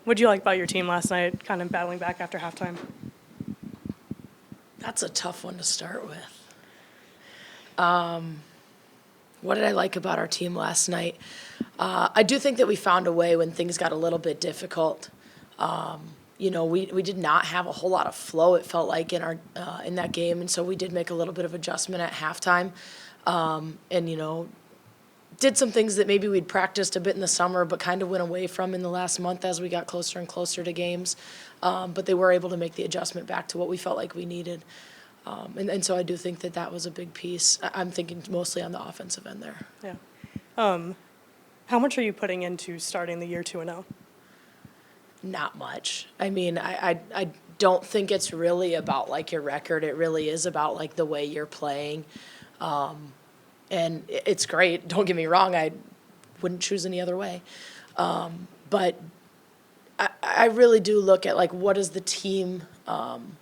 What did you like about your team last night, kind of battling back after halftime? That's a tough one to start with. What did I like about our team last night? I do think that we found a way when things got a little bit difficult. We did not have a whole lot of flow, it felt like, in that game, and so we did make a little bit of adjustment at halftime. Did some things that maybe we'd practiced a bit in the summer but kind of went away from in the last month as we got closer and closer to games. But they were able to make the adjustment back to what we felt like we needed. So I do think that that was a big piece. I'm thinking mostly on the offensive end there. Yeah. How much are you putting into starting the year 2-0? Not much. I mean, I don't think it's really about, like, your record. It really is about, like, the way you're playing. And it's great. Don't get me wrong. I wouldn't choose any other way. But I really do look at, like, what does the team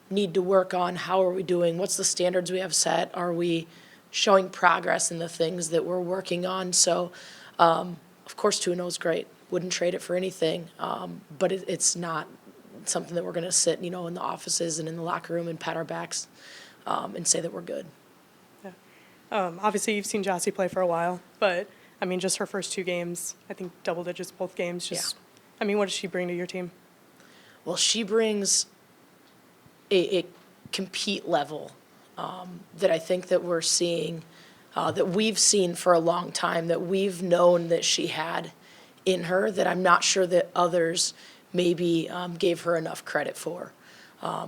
need to work on? How are we doing? What's the standards we have set? Are we showing progress in the things that we're working on? So, of course, 2-0 is great. Wouldn't trade it for anything. But it's not something that we're going to sit, in the offices and in the locker room and pat our backs and say that we're good. Obviously, you've seen Jossie play for a while, but, I mean, just her first 2 games, I think double digits both games. Yeah. I mean, what does she bring to your team? Well, she brings a compete level that I think that we're seeing, that we've seen for a long time, that we've known that she had in her, that I'm not sure that others maybe gave her enough credit for,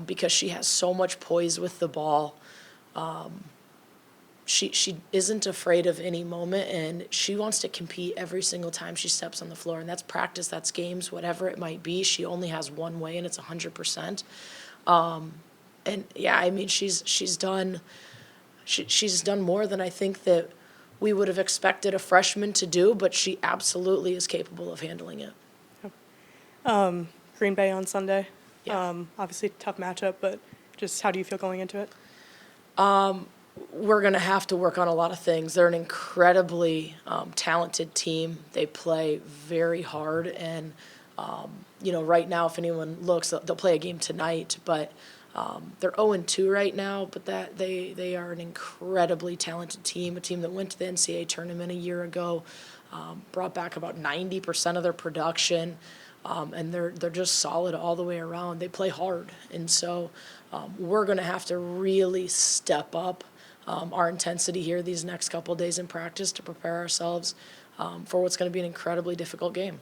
because she has so much poise with the ball. She isn't afraid of any moment, and she wants to compete every single time she steps on the floor. And that's practice, that's games, whatever it might be. She only has one way, and it's 100%. And yeah, I mean, she's done more than I think that we would have expected a freshman to do, but she absolutely is capable of handling it. Green Bay on Sunday. Yeah. Obviously, tough matchup, but just how do you feel going into it? We're going to have to work on a lot of things. They're an incredibly talented team. They play very hard, and right now, if anyone looks, they'll play a game tonight, but they're 0-2 right now, but that they are an incredibly talented team, a team that went to the NCAA tournament a year ago, brought back about 90% of their production, and they're just solid all the way around. They play hard, and so we're going to have to really step up our intensity here these next couple of days in practice to prepare ourselves for what's going to be an incredibly difficult game.